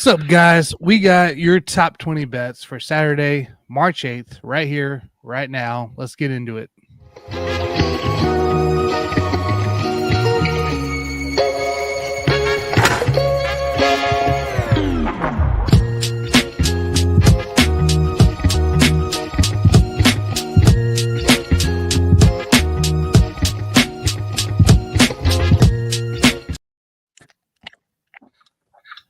What's up, guys? We got your top 20 bets for Saturday, March 8th, right here, right now. Let's get into it.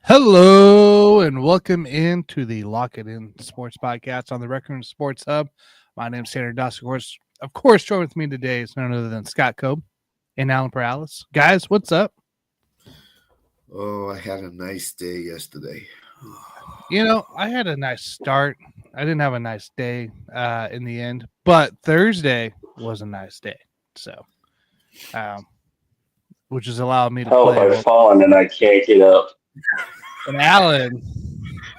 Hello and welcome into the Lock It In Sports Podcast on the Record Sports Hub. My name's Tanner Doss. Of course, joined with me today is none other than Scott Cobe and Alan Perales. Guys, what's up? Oh, I had a nice day yesterday. You know, I had a nice start. I didn't have a nice day in the end, but Thursday was a nice day. So, which has allowed me to play. I've fallen and I can't get up. And Alan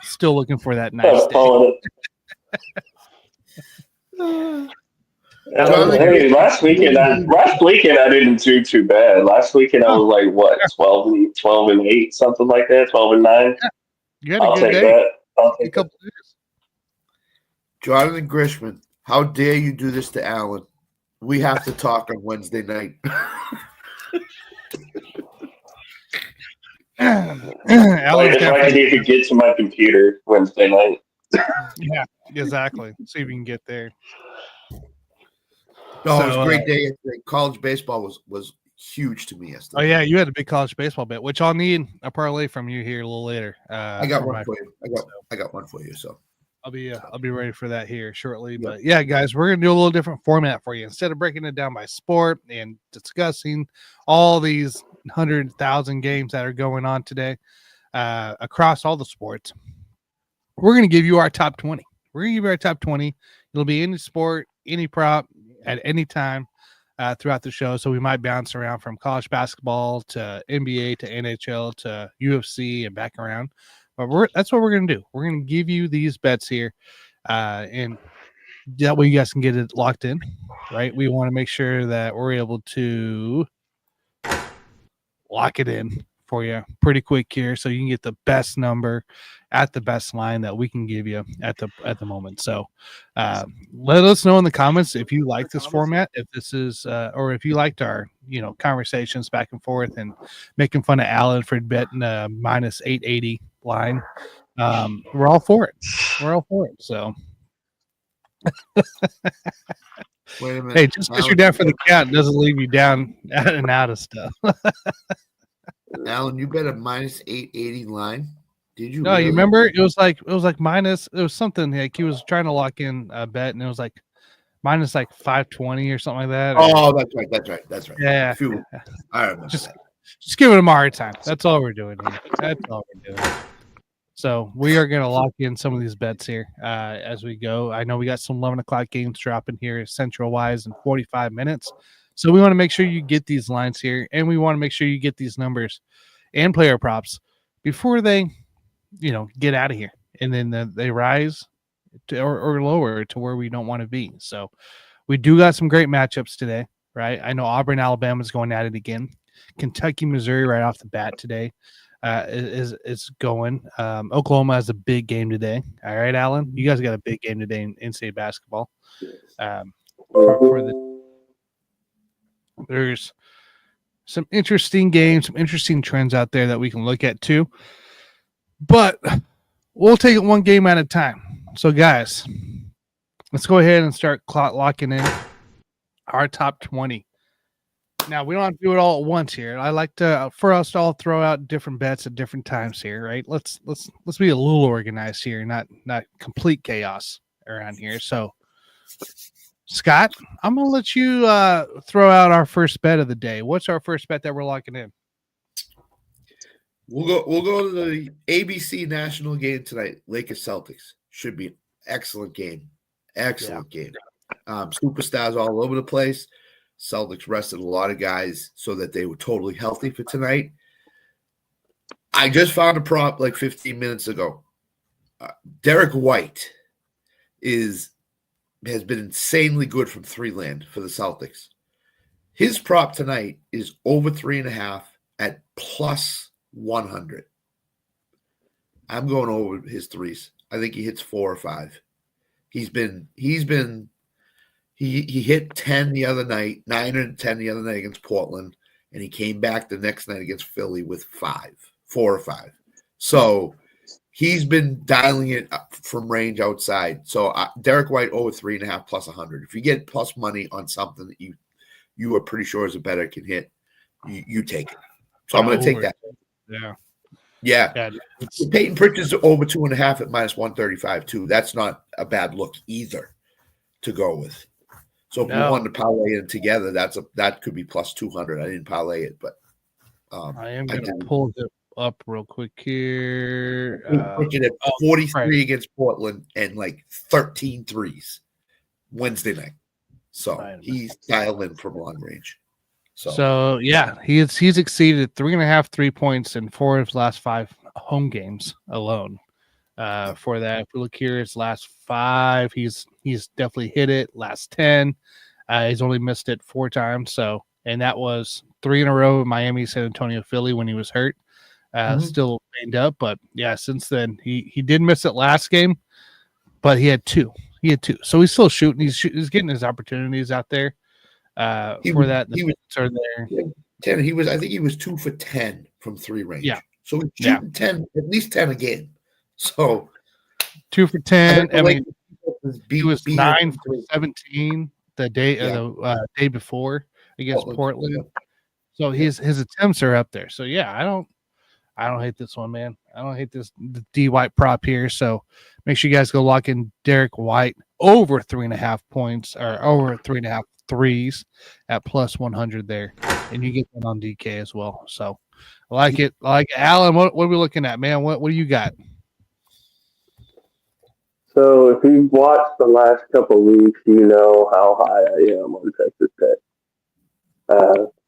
still looking for that nice day. Hey, last weekend I didn't do too bad. Last weekend I was like what 12 and 8, something like that, 12 and 9. Yeah. You had I'll take day. that. I'll take that. Jonathan Grishman, how dare you do this to Alan? We have to talk on Wednesday night. If I could even get to my computer Wednesday night. Yeah, exactly. See if you can get there. No, it was a great day yesterday. College baseball was huge to me yesterday. Oh yeah, you had a big college baseball bet, which I'll need a parlay from you here a little later. I got one for you. I got one for you. So I'll be ready for that here shortly. Yep. But yeah, guys, we're gonna do a little different format for you. Instead of breaking it down by sport and discussing all these 100,000 games that are going on today across all the sports, we're gonna give you our top 20. We're gonna give you our top 20. It'll be any sport, any prop at any time throughout the show. So we might bounce around from college basketball to NBA to NHL to UFC and back around. But that's what we're going to do. We're going to give you these bets here. And that way you guys can get it locked in, right? We want to make sure that we're able to lock it in for you pretty quick here so you can get the best number at the best line that we can give you at the moment. So let us know in the comments if you like this format, if this is or if you liked our conversations back and forth and making fun of Alan for betting a minus 880 line. We're all for it. So wait a minute. Hey, just because you're down for the count doesn't leave you down and out of stuff. Alan, you bet a minus 880 line. Did you? No, really? You remember it was like minus. It was something like he was trying to lock in a bet, and it was like minus like 520 or something like that. Oh, that's right. Yeah, I remember. Just giving him a hard time. That's all we're doing here. So we are going to lock in some of these bets here as we go. I know we got some 11 o'clock games dropping here Central wise in 45 minutes. So we want to make sure you get these lines here, and we want to make sure you get these numbers and player props before they, get out of here. And then they rise or lower to where we don't want to be. So we do got some great matchups today, right? I know Auburn, Alabama is going at it again. Kentucky, Missouri right off the bat today is going. Oklahoma has a big game today. All right, Alan, you guys got a big game today in NCAA basketball. There's some interesting games, some interesting trends out there that we can look at too. But we'll take it one game at a time. So, guys, let's go ahead and start locking in our top 20. Now, we don't have to do it all at once here. I like for us to all throw out different bets at different times here, right? Let's be a little organized here, not complete chaos around here. So, Scott, I'm gonna let you throw out our first bet of the day. What's our first bet that we're locking in? We'll go to the ABC national game tonight. Lakers Celtics should be an excellent game. Game. Superstars all over the place. Celtics rested a lot of guys so that they were totally healthy for tonight. I just found a prop like 15 minutes ago. Derek White has been insanely good from three land for the Celtics. His prop tonight is over 3.5 at plus 100. I'm going over his threes. I think he hits 4 or 5. He hit 10 the other night, 9 and 10 the other night against Portland, and he came back the next night against Philly with 4 or 5. So he's been dialing it up from range outside. So Derek White over 3.5 plus 100. If you get plus money on something that you are pretty sure is a better can hit, you take it. So I'm going to take that. Yeah. Peyton Pritchard's over 2.5 at minus 135 too. That's not a bad look either to go with. So if you wanted to parlay it together, that could be plus 200. I didn't parlay it, but I am going to pull it up real quick here. Pritchard at 43 against Portland and like 13 threes Wednesday night. So he's dialed in from long range. So yeah, he's exceeded 3.5 3-points in 4 of his last 5 home games alone. For that, if we look here, his last 5, he's definitely hit it. Last 10, he's only missed it 4 times. So, and that was 3 in a row: Miami, San Antonio, Philly when he was hurt, still banged up. But yeah, since then he did miss it last game, but he had 2. So he's still shooting. He's getting his opportunities out there. For that, he was there. 10. I think he was 2 for 10 from 3 range. Yeah. So he's shooting 10, at least 10 a game. So 2 for 10. I mean, he was 9 for 17 the day before against Portland. So his attempts are up there. So yeah, I don't hate this one, man. I don't hate the D White prop here. So make sure you guys go lock in Derek White over 3.5 points or over 3.5 threes at plus 100 there, and you get that on DK as well. So I like it. Alan, what are we looking at, man? What do you got? So if you've watched the last couple of weeks, you know how high I am on Texas Tech.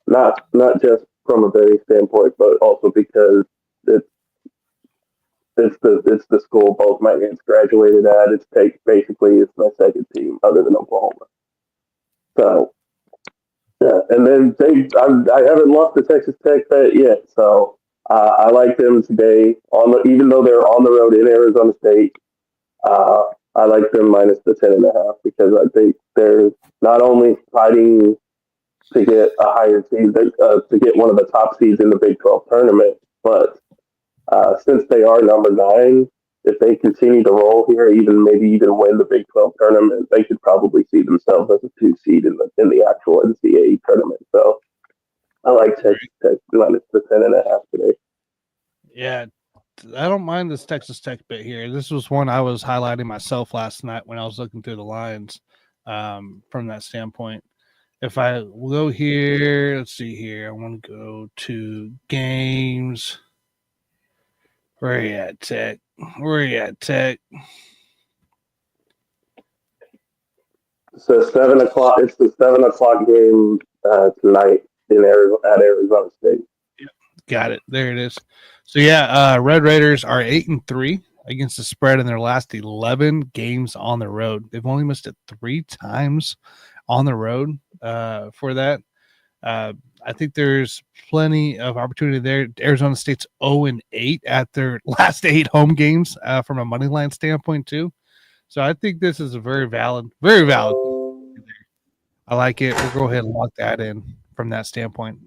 Not just from a betting standpoint, but also because it's the school both my aunt's graduated at. It's my second team other than Oklahoma. So yeah, and then I haven't lost the Texas Tech bet yet. So I like them today even though they're on the road in Arizona State. I like them minus the 10.5 because I think they're not only fighting to get a higher seed, to get one of the top seeds in the Big 12 tournament, but since they are number 9, if they continue to roll here, maybe even win the Big 12 tournament, they could probably see themselves as a 2 seed in the actual NCAA tournament. So I like Texas Tech minus the 10.5 today. Yeah, I don't mind this Texas Tech bit here. This was one I was highlighting myself last night when I was looking through the lines from that standpoint. If I go here, let's see here. I want to go to games. Where are you at, Tech? So 7 o'clock. It's the 7 o'clock game tonight at Arizona State. Yep, got it. There it is. So yeah, Red Raiders are 8-3 against the spread in their last 11 games on the road. They've only missed it 3 times on the road for that. I think there's plenty of opportunity there. Arizona State's 0-8 at their last 8 home games from a money line standpoint too. So I think this is a very valid. I like it. We'll go ahead and lock that in from that standpoint.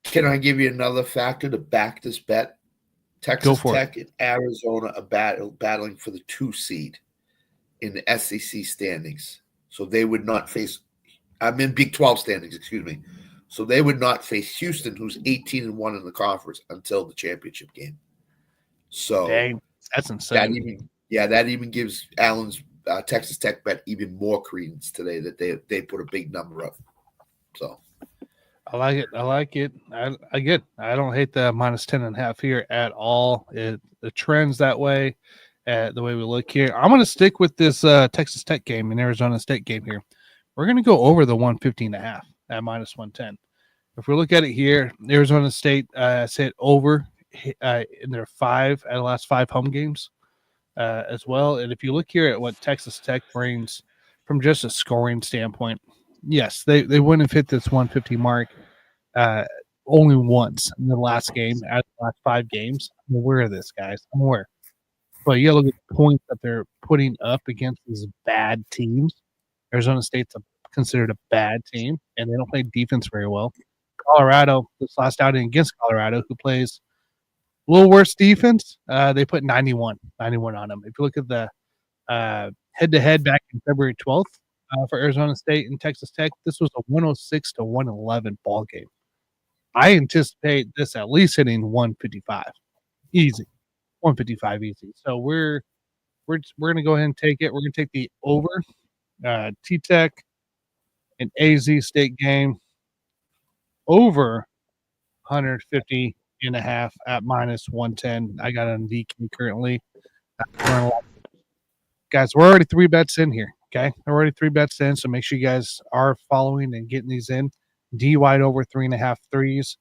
Can I give you another factor to back this bet? Texas Tech and Arizona are battling for the 2 seed in the SEC standings. So they would not face – I'm in Big 12 standings, excuse me. So they would not face Houston, who's 18-1 in the conference, until the championship game. So dang, that's insane. That even gives Allen's Texas Tech bet even more credence today that they put a big number up. So I like it. I don't hate the minus 10.5 here at all. The trend's that way. The way we look here, I'm going to stick with this Texas Tech game and Arizona State game here. We're going to go over the 115.5 at minus 110. If we look at it here, Arizona State has hit over in their 5 out of the last 5 home games as well. And if you look here at what Texas Tech brings from just a scoring standpoint, yes, they wouldn't have hit this 150 mark only once in the last game out of the last 5 games. I'm aware of this, guys. I'm aware. But you got to look at the points that they're putting up against these bad teams. Arizona State's considered a bad team, and they don't play defense very well. Colorado, this last outing against Colorado, who plays a little worse defense, they put 91 on them. If you look at the head-to-head back in February 12th for Arizona State and Texas Tech, this was a 106 to 111 ball game. I anticipate this at least hitting 155, easy, 155 easy. So we're going to go ahead and take it. We're going to take the over T-Tech and AZ State game over 150 and a half at minus 110. I got it on DK currently. Guys, we're already 3 bets in here. Okay, we're already 3 bets in, so make sure you guys are following and getting these in. D wide over 3.5 threes.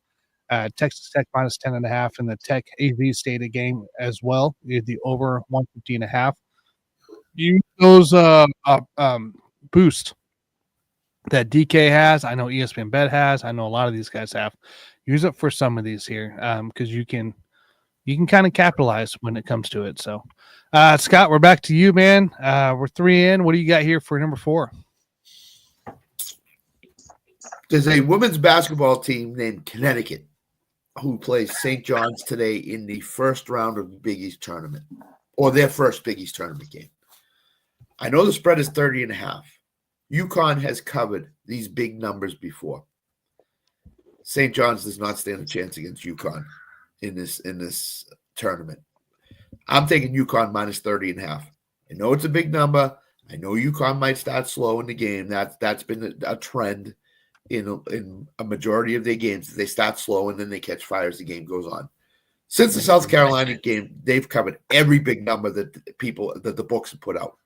Texas Tech minus 10.5 and the Tech AZ State game as well. The over 150 and a half. Use those boost that DK has. I know ESPN Bet has. I know a lot of these guys have. Use it for some of these here because you can kind of capitalize when it comes to it. So, Scott, we're back to you, man. We're 3 in. What do you got here for number 4? There's a women's basketball team named Connecticut who plays St. John's today in the first round of the Big East tournament, or their first Big East tournament game. I know the spread is 30.5. UConn has covered these big numbers before. St. John's does not stand a chance against UConn in this tournament. I'm taking UConn minus 30.5. I know it's a big number. I know UConn might start slow in the game. That's been a trend in a majority of their games. They start slow and then they catch fire as the game goes on. Since the South Carolina game, they've covered every big number that the books have put out.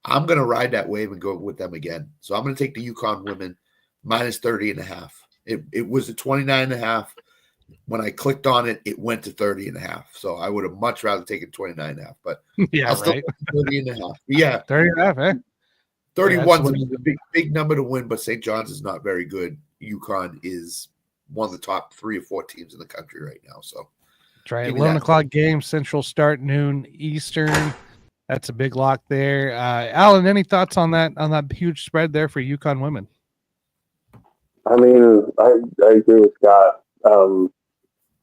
I'm going to ride that wave and go with them again. So I'm going to take the UConn women minus 30.5. It was a 29.5. When I clicked on it, it went to 30.5. So I would have much rather taken 29.5. But yeah, I'll still right. 30.5. Yeah, 30.5, eh? 31 is a big number to win, but St. John's is not very good. UConn is one of the top 3 or 4 teams in the country right now. So that's right. 11 o'clock game, Central start, noon Eastern. That's a big lock there. Alan, any thoughts on that huge spread there for UConn women? I mean, I agree with Scott.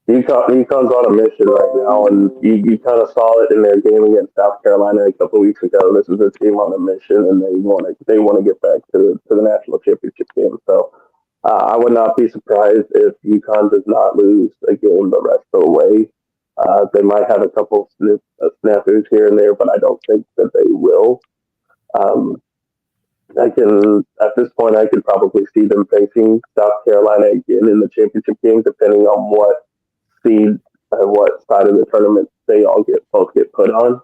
UConn's on a mission right now, and you kind of saw it in their game against South Carolina a couple of weeks ago. This is a team on a mission, and they want to get back to the national championship game. So I would not be surprised if UConn does not lose a game the rest of the way. They might have a couple snafus here and there, but I don't think that they will. At this point, I could probably see them facing South Carolina again in the championship game, depending on what seed and what side of the tournament they both get put on.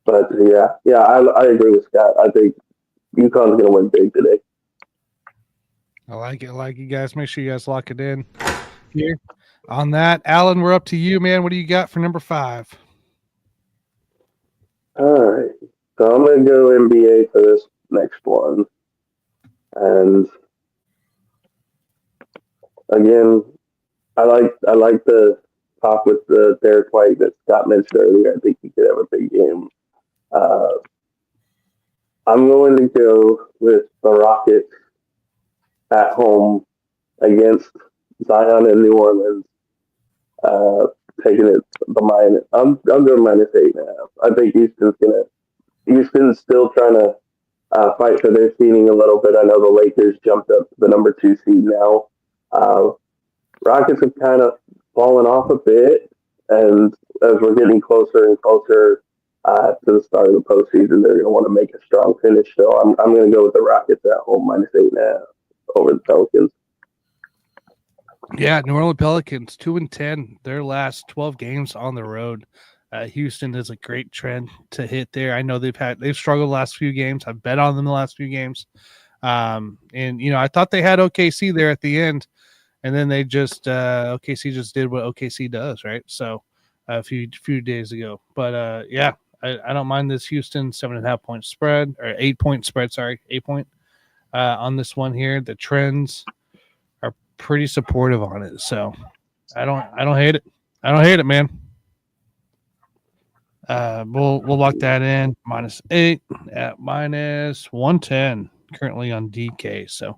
But I agree with Scott. I think UConn's going to win big today. I like it. You guys. Make sure you guys lock it in here. On that, Alan, we're up to you, man. What do you got for number 5? All right. So I'm going to go NBA for this next one. And again, I like the talk with the Derek White that Scott mentioned earlier. I think he could have a big game. I'm going to go with the Rockets at home against Zion in New Orleans. Taking it the minus. I'm going minus 8.5. I think Houston's still trying to fight for their seeding a little bit. I know the Lakers jumped up to the number 2 seed now. Rockets have kind of fallen off a bit, and as we're getting closer and closer to the start of the postseason, they're going to want to make a strong finish. So I'm going to go with the Rockets at home minus 8.5 over the Pelicans. Yeah, New Orleans Pelicans 2-10. Their last 12 games on the road. Houston is a great trend to hit there. I know they've struggled the last few games. I've bet on them the last few games. And I thought they had OKC there at the end, and then they just OKC just did what OKC does, right? So a few days ago. But I don't mind this Houston 7.5 point spread or 8 point spread. Sorry, 8 point on this one here. The trends are pretty supportive on it, so I don't hate it. I don't hate it, man. We'll lock that in -8 at -110 currently on DK. So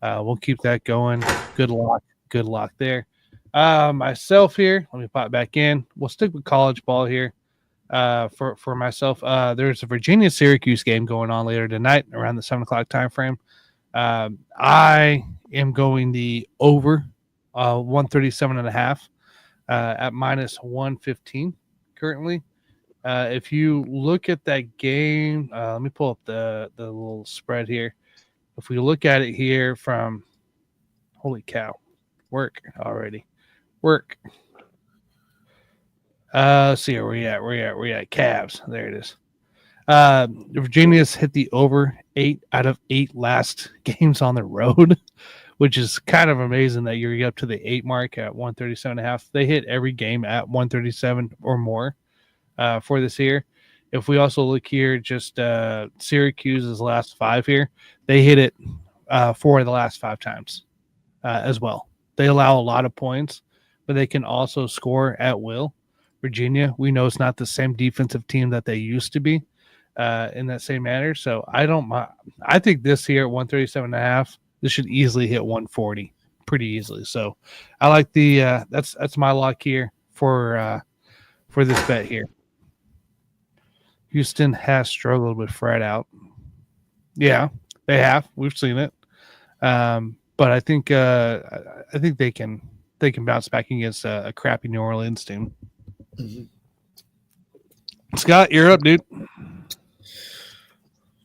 we'll keep that going. Good luck there. Myself here, let me pop back in. We'll stick with college ball here. For myself, there's a Virginia Syracuse game going on later tonight around the 7:00 time frame. I am going the over 137.5 at -115 currently. If you look at that game, let me pull up the little spread here. If we look at it here from, holy cow, work already. Work. Let's see where we at. We're at Cavs. There it is. Virginia's hit the over 8 out of 8 last games on the road, which is kind of amazing that you're up to the 8 mark at 137.5. They hit every game at 137 or more for this year. If we also look here, just Syracuse's last 5 here, they hit it 4 of the last 5 times as well. They allow a lot of points, but they can also score at will. Virginia, we know it's not the same defensive team that they used to be in that same manner. So I think this here at 137.5, this should easily hit 140 pretty easily. So I like the that's my lock here for this bet here. Houston has struggled with Fred out. Yeah, they have. We've seen it. But I think they can bounce back against a crappy New Orleans team. Mm-hmm. Scott, you're up, dude.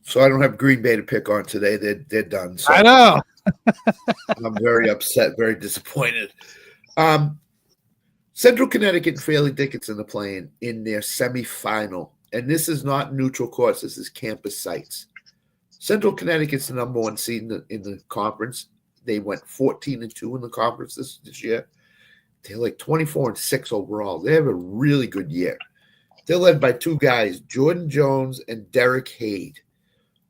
So I don't have Green Bay to pick on today. They're done. So I know. I'm very upset, very disappointed. Central Connecticut and Fairleigh Dickinson are playing in their semifinal, and this is not neutral courts. This is campus sites. Central Connecticut's the number 1 seed in the conference. They went 14-2 in the conference this year. They're like 24-6 overall. They have a really good year. They're led by 2 guys, Jordan Jones and Derek Hade.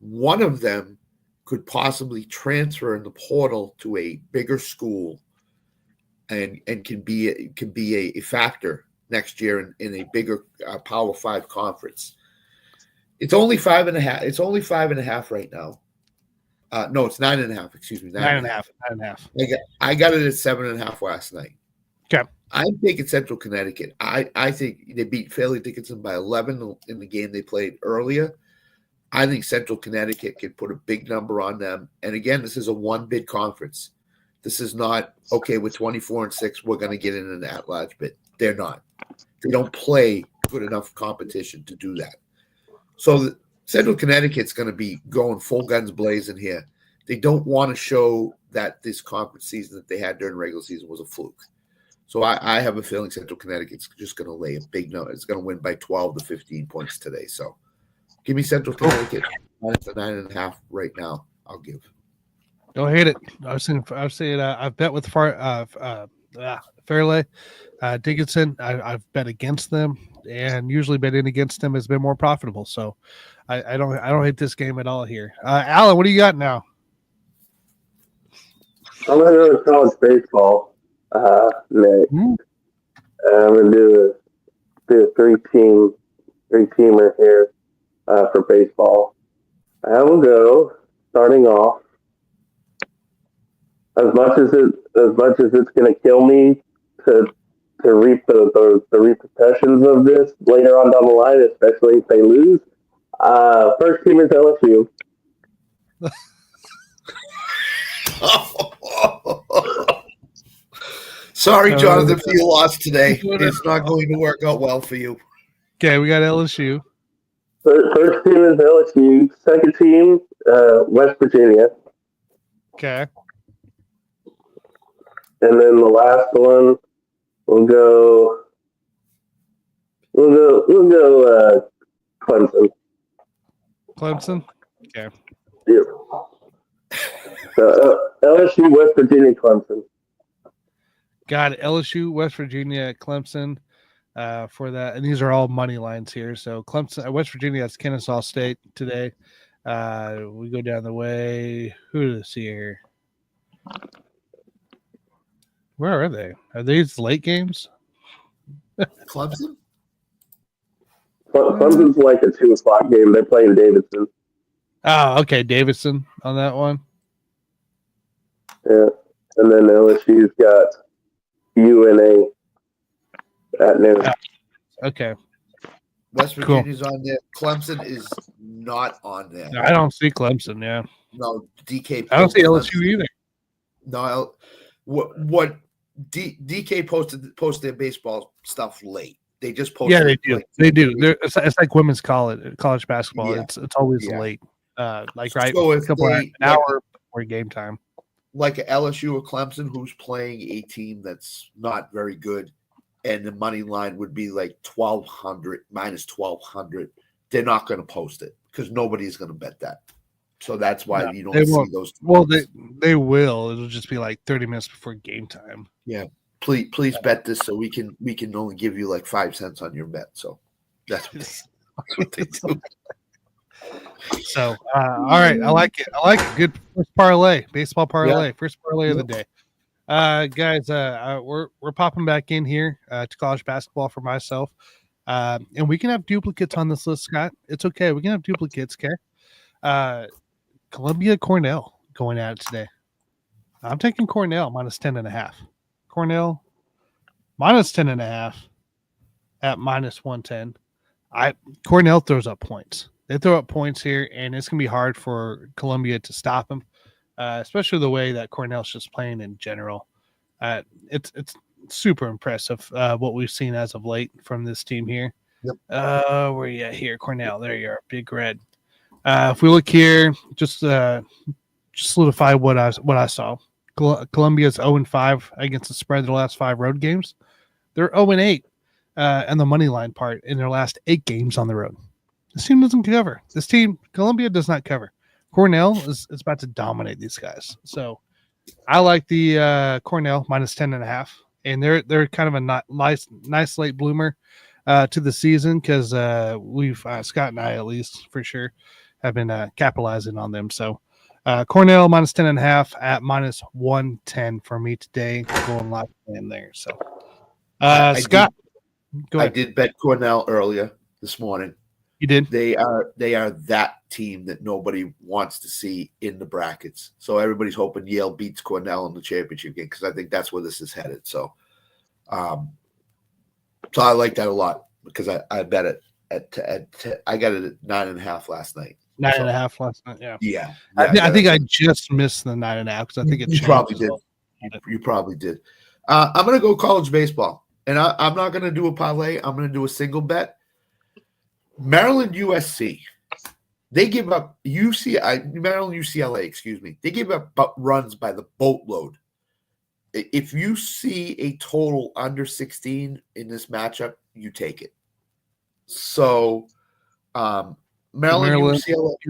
One of them could possibly transfer in the portal to a bigger school and can be a factor next year in a bigger Power 5 conference. It's only 5.5. It's only 5.5 right now. No, it's 9.5. Excuse me, 9.5. I got it at 7.5 last night. Okay. I'm taking Central Connecticut. I think they beat Fairleigh Dickinson by 11 in the game they played earlier. I think Central Connecticut could put a big number on them. And again, this is a 1-bid conference. This is not, okay, we're 24-6, we're going to get in an at-large bid. They're not. They don't play good enough competition to do that. So Central Connecticut's going to be going full guns blazing here. They don't want to show that this conference season that they had during the regular season was a fluke. So I have a feeling Central Connecticut's just going to lay a big number. It's going to win by 12 to 15 points today. So give me Central Connecticut. It's a 9.5 right now. I'll give. Don't hate it. I've seen. I've bet with Fairleigh Dickinson. I've bet against them, and usually betting against them has been more profitable. So I don't hate this game at all here. Alan, what do you got now? I'm gonna go to college baseball. Nick. I'm gonna do a 3-teamer here for baseball. I will go starting off. As much as it's gonna kill me to reap the repercussions of this later on down the line, especially if they lose. First team is LSU. Sorry, Jonathan, for your loss today. It's not going to work out well for you. Okay, we got LSU. First team is LSU. Second team, West Virginia. Okay. And then the last one, we'll go Clemson. Clemson. Okay. Yeah. So LSU, West Virginia, Clemson. Got it. LSU, West Virginia, Clemson for that. And these are all money lines here. So Clemson, West Virginia, that's Kennesaw State today. We go down the way. Who do I see here? Where are they? Are these late games? Clemson? Clemson's like a 2:00 game. They're playing Davidson. Oh, okay, Davidson on that one. Yeah, and then LSU's got UNA at noon. Okay. West Virginia's on there. Clemson is not on there. I don't see Clemson. Yeah. No, DK. I don't see Clemson. LSU either. No, what DK posted their baseball stuff late. They just posted. Yeah, they do. They do. It's like women's college basketball. Yeah. It's always Yeah. late. Like So if an hour before game time. Like a LSU or Clemson, who's playing a team that's not very good, and the money line would be like 1,200 minus 1,200. They're not going to post it because nobody's going to bet that. So that's why you don't see those. Well, they will. It'll just be like 30 minutes before game time. Yeah. Please bet this so we can only give you like 5 cents on your bet. So that's what they do. So all right, I like it. Good first parlay, baseball parlay, first parlay of the day. Guys, we're popping back in here to college basketball for myself. And we can have duplicates on this list, Scott. It's okay. We can have duplicates, okay? Columbia Cornell going at it today. I'm taking Cornell minus 10.5. Cornell minus 10.5 at minus 110. Cornell throws up points. They throw up points here, and it's going to be hard for Columbia to stop them, especially the way that Cornell's just playing in general. It's super impressive what we've seen as of late from this team here. Yep. Where are you at here? Cornell. There you are. Big red. If we look here, just solidify what I saw. Columbia's 0-5 against the spread their last 5 road games. They're 0-8 and the money line part in their last 8 games on the road. This team doesn't cover. Columbia does not cover. Cornell is about to dominate these guys. So I like the Cornell minus 10.5, and they're kind of a nice late bloomer to the season because we've Scott and I at least for sure have been capitalizing on them. So Cornell minus 10.5 at minus 110 for me today, going live in there. So Scott, go ahead. I did bet Cornell earlier this morning. You did? They are that team that nobody wants to see in the brackets. So everybody's hoping Yale beats Cornell in the championship game because I think that's where this is headed. So, so I like that a lot because I bet it I got it at 9.5 last night. 9.5 last night. Yeah. Yeah. I think I just missed the 9.5 because I think you probably did. You probably did. I'm going to go college baseball, and I'm not going to do a parlay. I'm going to do a single bet. Maryland USC, they give up Maryland UCLA, excuse me. They give up runs by the boatload. If you see a total under 16 in this matchup, you take it. So Maryland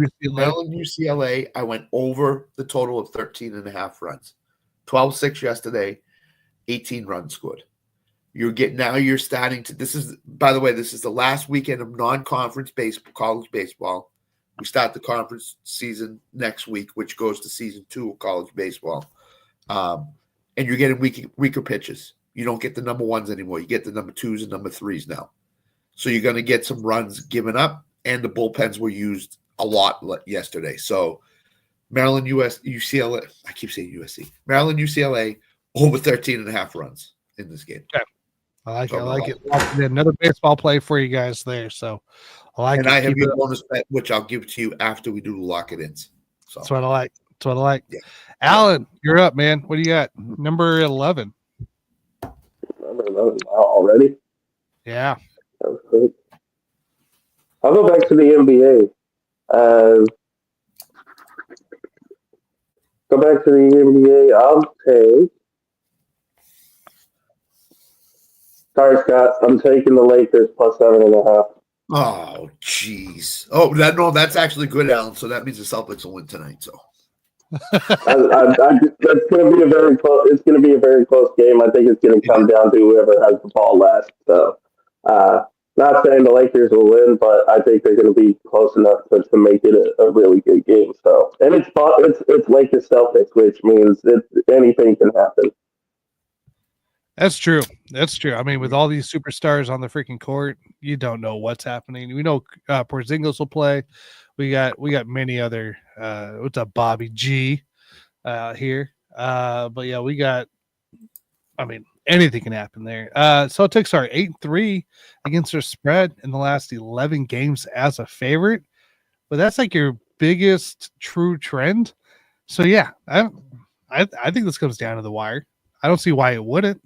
UCLA, I went over the total of 13.5 runs. 12-6 yesterday, 18 runs scored. You're starting to. This is, by the way, this is the last weekend of non-conference college baseball. We start the conference season next week, which goes to season 2 of college baseball. And you're getting weaker pitches. You don't get the number 1s anymore. You get the number 2s and number 3s now. So you're going to get some runs given up, and the bullpens were used a lot yesterday. So Maryland UCLA. I keep saying USC. Maryland UCLA over 13.5 runs in this game. Okay. I like it. I like it. Another baseball play for you guys there. So I like it. And I have your bonus bet, which I'll give to you after we do the lock-it-ins. So that's what I like. That's what I like. Yeah. Alan, you're up, man. What do you got? Number 11. Number 11 already? Yeah. That was quick. I'll go back to the NBA. Go back to the NBA. I'll take. Sorry, Scott. I'm taking the Lakers plus 7.5. Oh, jeez. Oh, that's actually good, Alan. So that means the Celtics will win tonight. So That's going to be a very close. It's going to be a very close game. I think it's going to come down to whoever has the ball last. So, not saying the Lakers will win, but I think they're going to be close enough to make it a really good game. So, and it's Lakers Celtics, which means anything can happen. That's true. That's true. I mean, with all these superstars on the freaking court, you don't know what's happening. We know Porzingis will play. We got many other what's up, Bobby G here. But yeah, we got. I mean, anything can happen there. Celtics are 8-3 against their spread in the last 11 games as a favorite, but that's like your biggest true trend. So yeah, I think this comes down to the wire. I don't see why it wouldn't.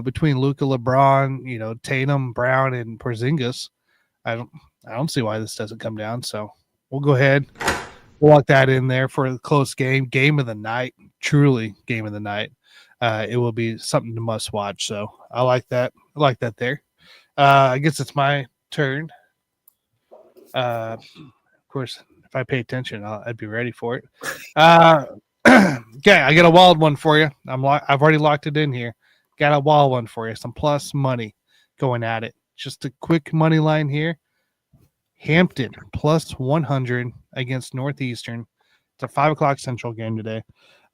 Between Luka, LeBron, Tatum, Brown, and Porzingis, I don't see why this doesn't come down. So we'll go ahead, we'll lock that in there for a close game of the night, truly game of the night. It will be something to must watch. So I like that. I like that there. I guess it's my turn. Of course, if I pay attention, I'd be ready for it. Okay, I got a wild one for you. I've already locked it in here. Got a wild one for you. Some plus money going at it. Just a quick money line here. Hampton plus 100 against Northeastern. It's a 5:00 Central game today.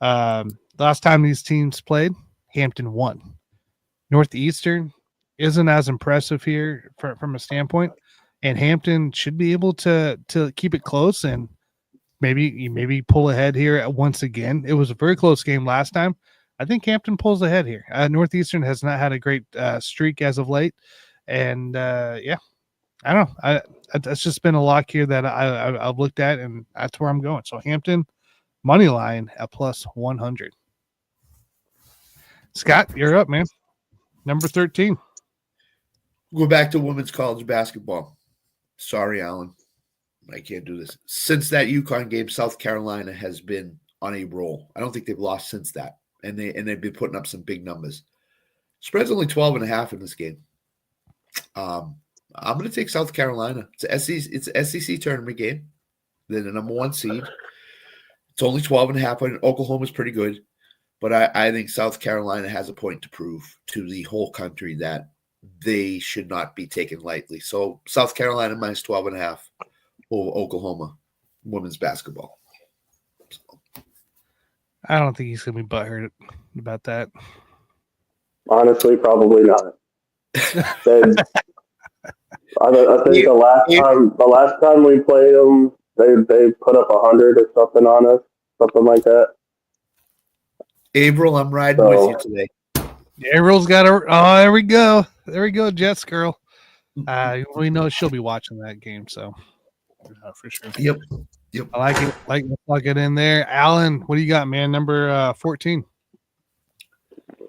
Last time these teams played, Hampton won. Northeastern isn't as impressive here from a standpoint, and Hampton should be able to keep it close and maybe pull ahead here once again. It was a very close game last time. I think Hampton pulls ahead here. Northeastern has not had a great streak as of late, and yeah, I don't know. It's just been a lock here that I've looked at, and that's where I'm going. So Hampton money line at plus 100. Scott, you're up, man. Number 13. Go back to women's college basketball. Sorry, Alan. I can't do this. Since that UConn game, South Carolina has been on a roll. I don't think they've lost since that. And they've been putting up some big numbers. Spread's only 12.5 in this game. I'm going to take South Carolina. It's an SEC tournament game. They're the number 1 seed. It's only 12.5. And Oklahoma's pretty good. But I think South Carolina has a point to prove to the whole country that they should not be taken lightly. So South Carolina minus 12.5 over Oklahoma women's basketball. I don't think he's going to be butthurt about that. Honestly, probably not. I think the last time we played them, they put up 100 or something on us, something like that. April, I'm riding with you today. April's got a. Oh, there we go. There we go, Jets girl. We know she'll be watching that game, so for sure. Yep. I like it. Like plug it in there. Alan, what do you got, man? Number 14.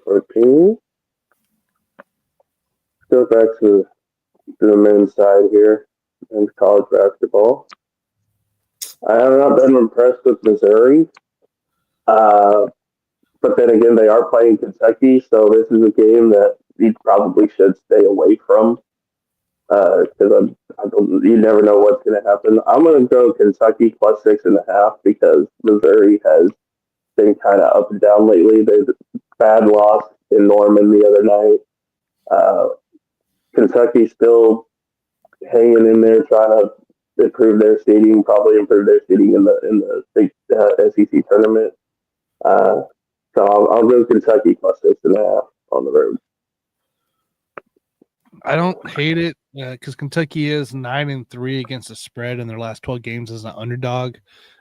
14. Go back to the men's side here, men's college basketball. I have not been impressed with Missouri. But then again, they are playing Kentucky, so this is a game that you probably should stay away from because you never know what's going to happen. I'm going to go Kentucky plus 6.5 because Missouri has been kind of up and down lately. There's a bad loss in Norman the other night. Kentucky still hanging in there, trying to improve their seeding, probably improve their seeding in the big SEC tournament. So I'll go Kentucky plus 6.5 on the road. I don't hate it because Kentucky is 9-3 against the spread in their last 12 games as an underdog.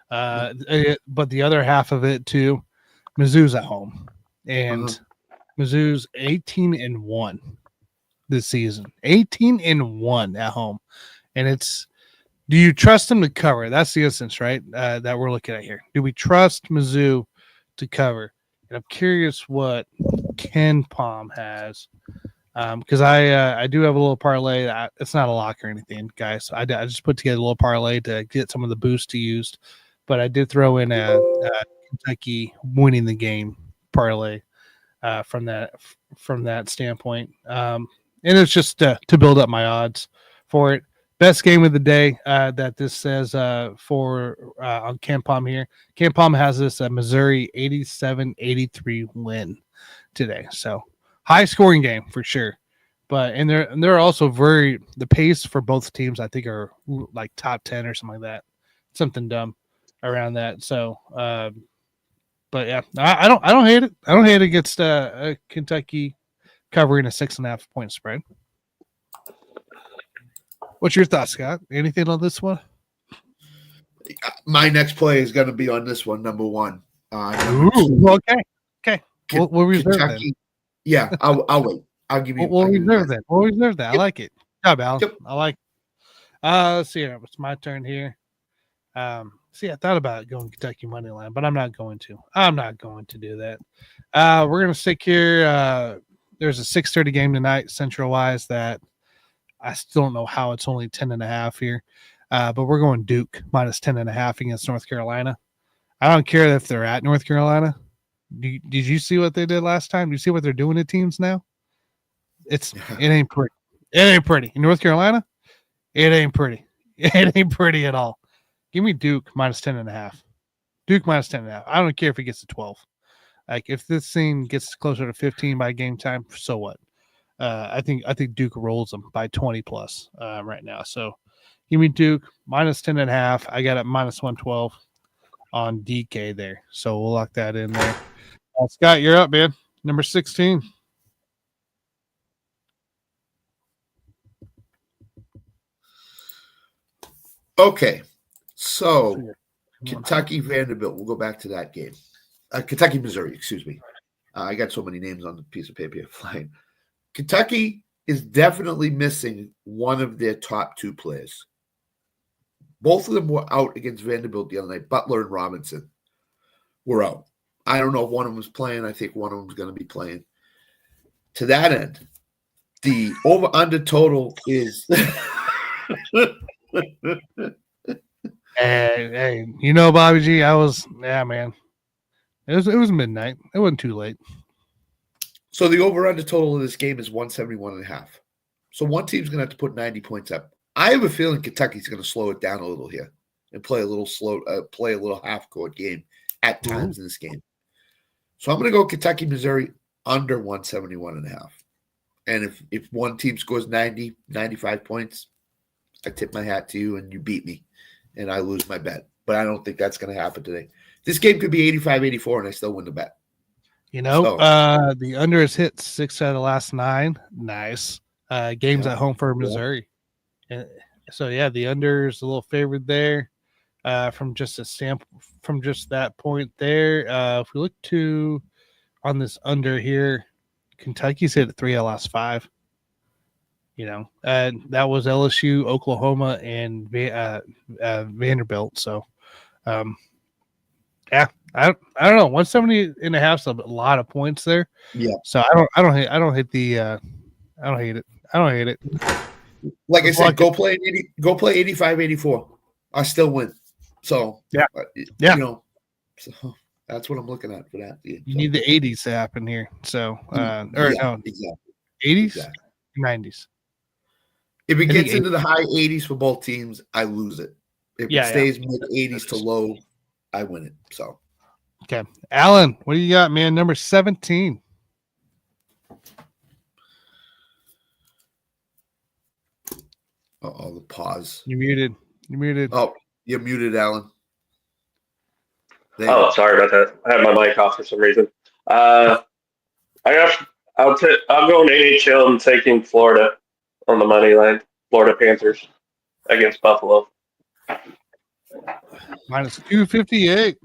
But the other half of it too, Mizzou's at home, and Mizzou's 18-1 this season. 18-1 at home, and it's. Do you trust them to cover? That's the instance, right? That we're looking at here. Do we trust Mizzou to cover? And I'm curious what Ken Palm has, because I do have a little parlay. It's not a lock or anything, guys. I just put together a little parlay to get some of the boosts used, but I did throw in a Kentucky winning the game parlay from that standpoint, and it's just to build up my odds for it. Best game of the day that this says for on Ken Palm here. Ken Palm has this Missouri 87-83 win today. So high scoring game for sure. But and they're also the pace for both teams I think are like top 10 or something like that. Something dumb around that. So but yeah, I don't hate it. I don't hate it against Kentucky covering a 6.5 point spread. What's your thoughts, Scott? Anything on this one? My next play is going to be on this one, number one. Number Ooh, okay. We'll reserve Kentucky. then. Yeah, I'll wait. I'll give you. We'll reserve that. We'll reserve that. I like it. Good job, Alan. Yep. I like it. Let's see here. It's my turn here. I thought about going Kentucky money line, but I'm not going to. I'm not going to do that. We're going to stick here. There's a 6:30 game tonight, Central-wise, that I still don't know how it's only 10.5 here. But we're going Duke minus 10.5 against North Carolina. I don't care if they're at North Carolina. Did you see what they did last time? Do you see what they're doing to teams now? It ain't pretty. It ain't pretty. In North Carolina, it ain't pretty. It ain't pretty at all. Give me Duke minus 10.5. Duke minus 10.5. I don't care if it gets to 12. Like if this thing gets closer to 15 by game time, so what? I think Duke rolls them by 20 plus right now. So give me Duke minus 10.5. I got it minus 112 on DK there. So we'll lock that in there. Scott, you're up, man. Number 16. Okay. So Kentucky Vanderbilt. We'll go back to that game. Kentucky Missouri, excuse me. I got so many names on the piece of paper here flying. Kentucky is definitely missing one of their top two players. Both of them were out against Vanderbilt the other night. Butler and Robinson were out. I don't know if one of them was playing. I think one of them is going to be playing. To that end, the over-under total is Hey, Bobby G, man. It was midnight. It wasn't too late. So the over-under total of this game is 171.5. So one team's going to have to put 90 points up. I have a feeling Kentucky's going to slow it down a little here and play a little half-court game at times in this game. So I'm going to go Kentucky, Missouri under 171.5. And if one team scores 90, 95 points, I tip my hat to you and you beat me and I lose my bet. But I don't think that's going to happen today. This game could be 85-84 and I still win the bet. The under has hit 6 out of the last 9. Nice. Games at home for Missouri. And so the under is a little favored there from just a sample from just that point there. If we look to on this under here, Kentucky's hit 3 out of the last 5. And that was LSU, Oklahoma, and Vanderbilt. So, I don't know. 170.5 is a lot of points there. Yeah. So I don't hate it. Like I said, go play 85-84. I still win. So so that's what I'm looking at for that. You need the 80s to happen here. So exactly. 80s, exactly. 90s. If it gets into the high 80s for both teams, I lose it. If it stays mid 80s to low, I win it. So okay. Alan, what do you got, man? Number 17. Uh-oh, the pause. You're muted. Oh, you're muted, Alan. Sorry about that. I had my mic off for some reason. I'll go NHL and taking Florida on the money line. Florida Panthers against Buffalo. Minus 258.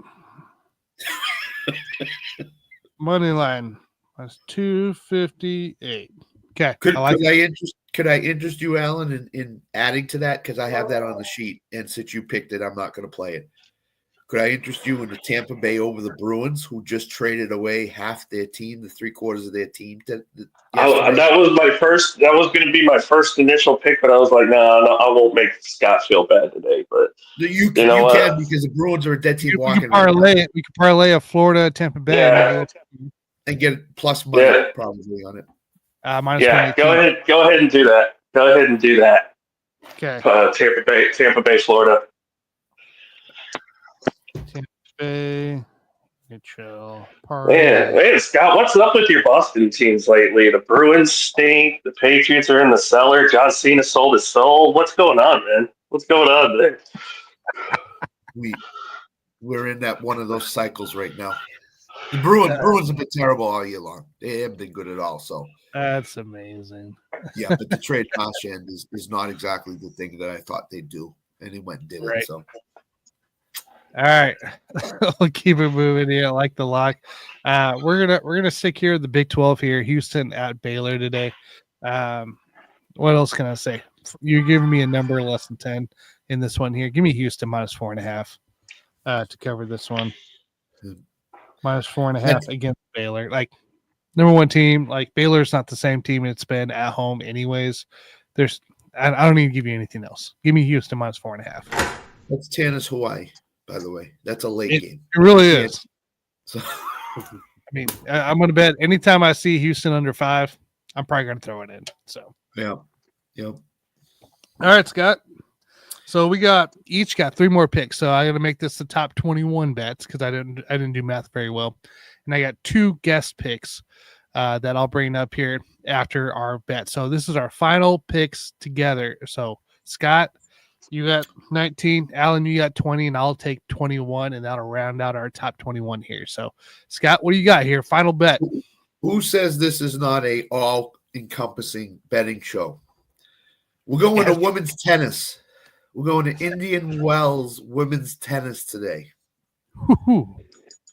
Money line. Minus 258. Okay. Could I interest you, Alan, in adding to that? Because I have that on the sheet. And since you picked it, I'm not going to play it. Could I interest you in the Tampa Bay over the Bruins, who just traded away half their team, the 3/4 of their team? That was going to be my first initial pick, but I was like, no, I won't make Scott feel bad today. But you can because the Bruins are a dead team walking. We could parlay a Florida Tampa Bay and get plus money probably on it. Go ahead and do that. Okay. Tampa Bay, Florida. Tampa Bay, chill. Man, Scott, what's up with your Boston teams lately? The Bruins stink. The Patriots are in the cellar. John Cena sold his soul. What's going on, man? What's going on there? We're in that one of those cycles right now. The Bruins have been terrible all year long. They haven't been good at all. So that's amazing. Yeah, but the trade Marchand is not exactly the thing that I thought they'd do, and he went and did it. So, all right, we'll keep it moving here. I like the lock. We're gonna stick here in the Big 12 here. Houston at Baylor today. What else can I say? You're giving me a number less than 10 in this one here. Give me Houston minus 4.5 to cover this one. Minus 4.5 against Baylor. Like, number one team. Like, Baylor's not the same team it's been at home, anyways. I don't need to give you anything else. Give me Houston minus 4.5. That's Tanner's Hawaii, by the way. That's a late game. It really is. So, I mean, I'm going to bet anytime I see Houston under 5, I'm probably going to throw it in. So, yeah. All right, Scott. So we each got 3 more picks. So I got to make this the top 21 bets because I didn't do math very well, and I got 2 guest picks that I'll bring up here after our bet. So this is our final picks together. So Scott, you got 19, Alan, you got 20, and I'll take 21, and that'll round out our top 21 here. So Scott, what do you got here? Final bet. Who says this is not a all-encompassing betting show? We're going to women's tennis. We're going to Indian Wells women's tennis today. Woo-hoo.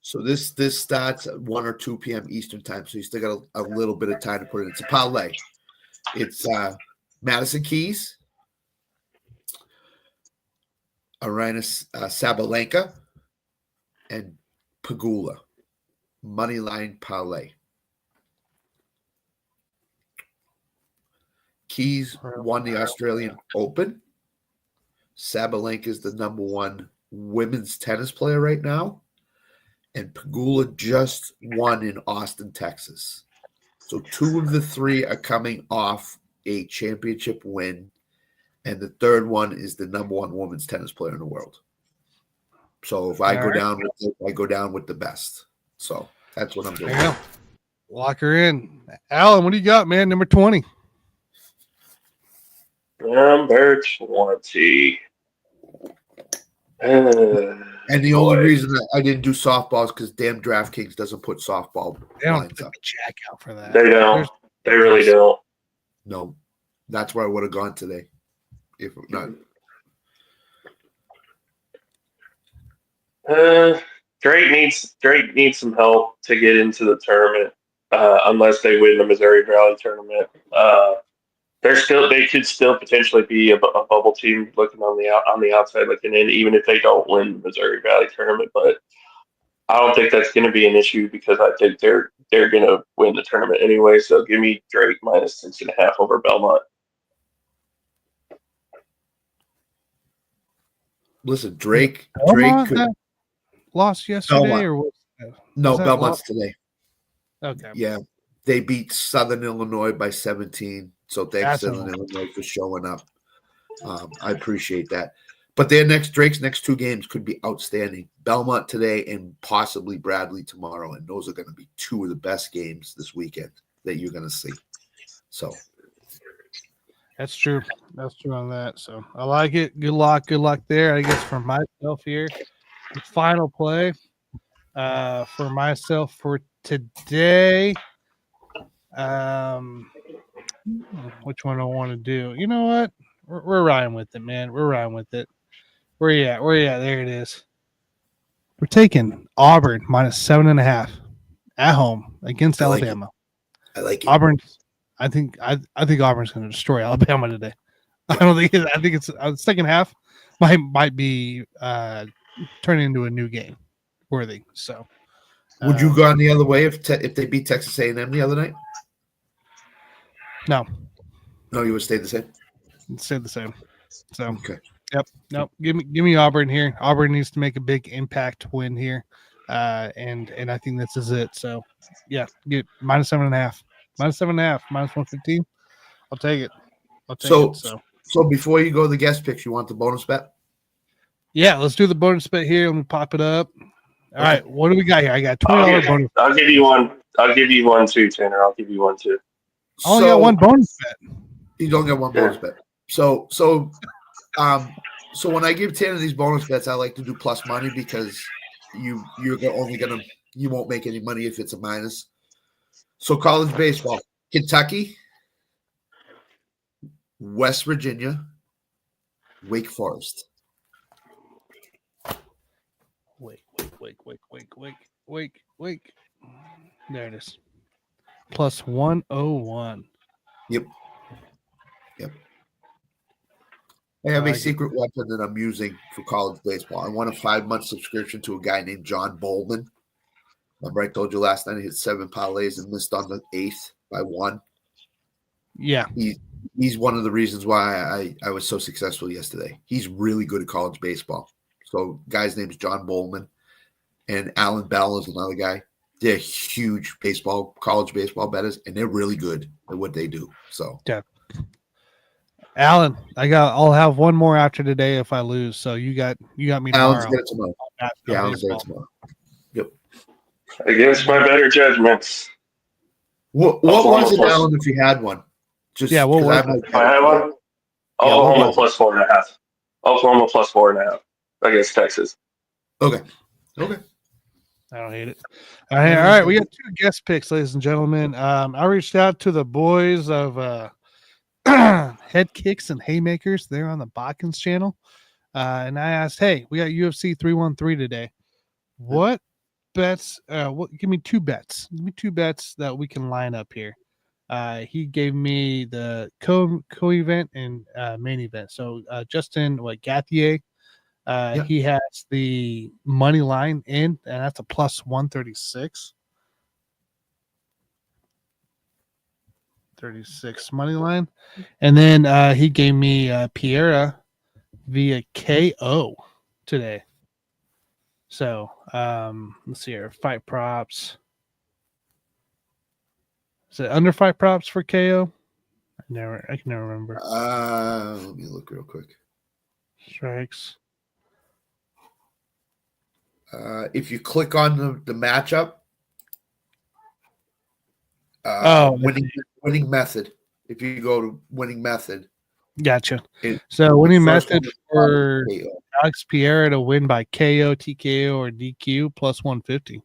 So this starts at 1 or 2 p.m. Eastern time. So you still got a little bit of time to put it in. It's a parlay. It's Madison Keys, Arina Sabalenka, and Pegula. Moneyline parlay. Keys won the Australian Open. Sabalenka is the number 1 women's tennis player right now. And Pegula just won in Austin, Texas. So 2 of the 3 are coming off a championship win. And the third one is the number 1 women's tennis player in the world. So if I go down with it, I go down with the best. So that's what I'm doing. There you go. Lock her in. Alan, what do you got, man? Number 20. Number 20. And the only reason that I didn't do softball is because damn DraftKings doesn't put softball They don't lines put up. the jack out for that. They don't. They really don't. No, that's where I would have gone today. If not, Drake needs some help to get into the tournament. Unless they win the Missouri Valley tournament, they could still potentially be a bubble team looking on the outside looking in, even if they don't win the Missouri Valley tournament. But I don't think that's going to be an issue because I think they're going to win the tournament anyway. So give me Drake minus 6.5 over Belmont. listen, Drake could lost yesterday Belmont. or what? No, Belmont's today. Okay. Yeah, they beat Southern Illinois by 17. So thanks, Southern Illinois, for showing up. I appreciate that. But Drake's next 2 games could be outstanding. Belmont today and possibly Bradley tomorrow. And those are going to be 2 of the best games this weekend that you're going to see. So that's true. That's true on that. So I like it. Good luck there. I guess for myself here, the final play for myself for today. Which one I want to do? You know what? We're riding with it, man. We're riding with it. Where you at? There it is. We're taking Auburn minus 7.5 at home against Alabama. I like it. Auburn. I think Auburn's going to destroy Alabama today. I don't think. I think it's the second half might be turning into a new game worthy. So, would you go on the other way if they beat Texas A&M the other night? No, you would stay the same. Stay the same. So okay. Yep. Nope. Give me Auburn here. Auburn needs to make a big impact win here, and I think this is it. So, yeah, get minus 7.5, minus 7.5, minus 115. I'll take it. So before you go to the guest picks, you want the bonus bet? Yeah, let's do the bonus bet here. Let me pop it up. All right, what do we got here? I got $20 bonus. I'll give you one. I'll give you one too, Tanner. I'll give you one too. I only got one bonus bet. You don't get one bonus bet. So when I give Tanner these bonus bets, I like to do plus money because you're only gonna You won't make any money if it's a minus. So college baseball, Kentucky, West Virginia, Wake Forest. Wake. There it is. Plus 101. Yep. I have a secret weapon that I'm using for college baseball. I won a 5-month subscription to a guy named John Bowman. Remember I told you last night I hit 7 parlays and missed on the 8th by 1? Yeah. He's one of the reasons why I was so successful yesterday. He's really good at college baseball. So guy's name is John Bowman, and Alan Bell is another guy. They're huge college baseball bettors, and they're really good at what they do. So yeah. Alan, I'll have one more after today if I lose. So you got me tomorrow. Alan's got it tomorrow. Yeah, Alan's got it tomorrow. Yep. Against my better judgments. What was it, Alan, if you had one? What was it? If I had one? Oklahoma plus 4.5. Oklahoma plus 4.5 against Texas. Okay. I don't hate it. All right. We got 2 guest picks, ladies and gentlemen. I reached out to the boys of Head Kicks and Haymakers. They're on the Botkins channel. And I asked, hey, we got UFC 313 today. What bets? Give me 2 bets. Give me 2 bets that we can line up here. He gave me the co-event and main event. So Justin Gauthier, he has the money line in, and that's a plus 136. 36 money line. And then he gave me Piera via KO today. So let's see here. Fight props. Is it under fight props for KO? I can never remember. Let me look real quick. Strikes. If you click on the matchup, winning method. If you go to winning method, gotcha. So winning method for KO. Alex Piera to win by KO, TKO, or DQ plus 150.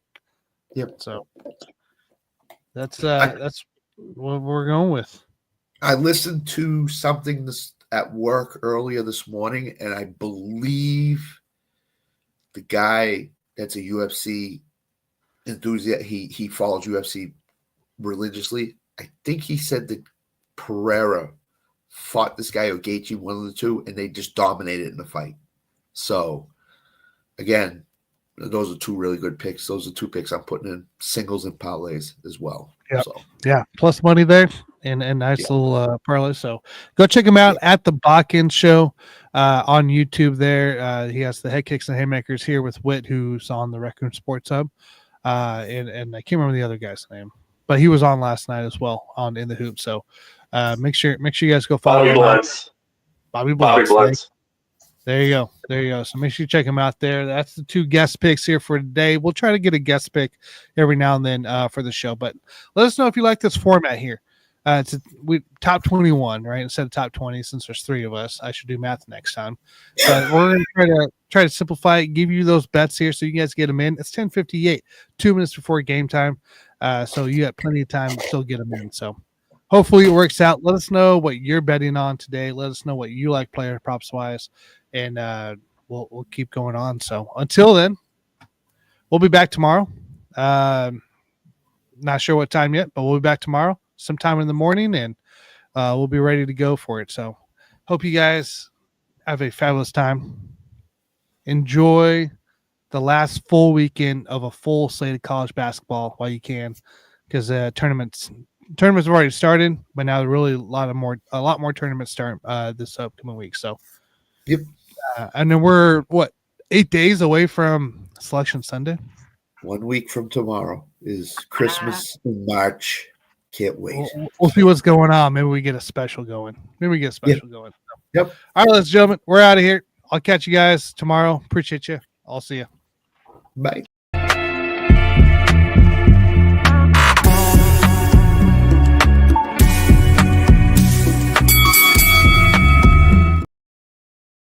Yep. So that's what we're going with. I listened to something at work earlier this morning, and I believe the guy that's a UFC enthusiast, he follows UFC religiously. I think he said that Pereira fought this guy Ogechi, one of the two, and they just dominated in the fight. So, again, those are 2 really good picks. Those are 2 picks I'm putting in singles and parlays as well. Yep. So. Yeah, plus money there and nice little parlay. So go check him out at the Botkins Show on YouTube there. He has the Head Kicks and Haymakers here with Whit, who's on the Raccoon Sports Hub. And I can't remember the other guy's name, but he was on last night as well on In the Hoop. So make sure you guys go follow him. Bobby Blitz. There you go. So make sure you check him out there. That's the 2 guest picks here for today. We'll try to get a guest pick every now and then for the show. But let us know if you like this format here. It's top 21, right? Instead of top 20, since there's 3 of us. I should do math next time. But we're going to try to simplify it, give you those bets here so you guys get them in. It's 10:58, 2 minutes before game time. So you got plenty of time to still get them in. So hopefully it works out. Let us know what you're betting on today. Let us know what you like player props wise. And we'll keep going on. So until then, we'll be back tomorrow. Not sure what time yet, but we'll be back tomorrow sometime in the morning, and we'll be ready to go for it. So hope you guys have a fabulous time. Enjoy the last full weekend of a full slate of college basketball while you can, because tournaments have already started, but now really a lot more tournaments start this upcoming week. So yep. And then we're 8 days away from Selection Sunday. 1 week from tomorrow is Christmas in March. Can't wait. We'll see what's going on. Maybe we get a special going. Going. So. Yep. All right, ladies and gentlemen, we're out of here. I'll catch you guys tomorrow. Appreciate you. I'll see you. Bye.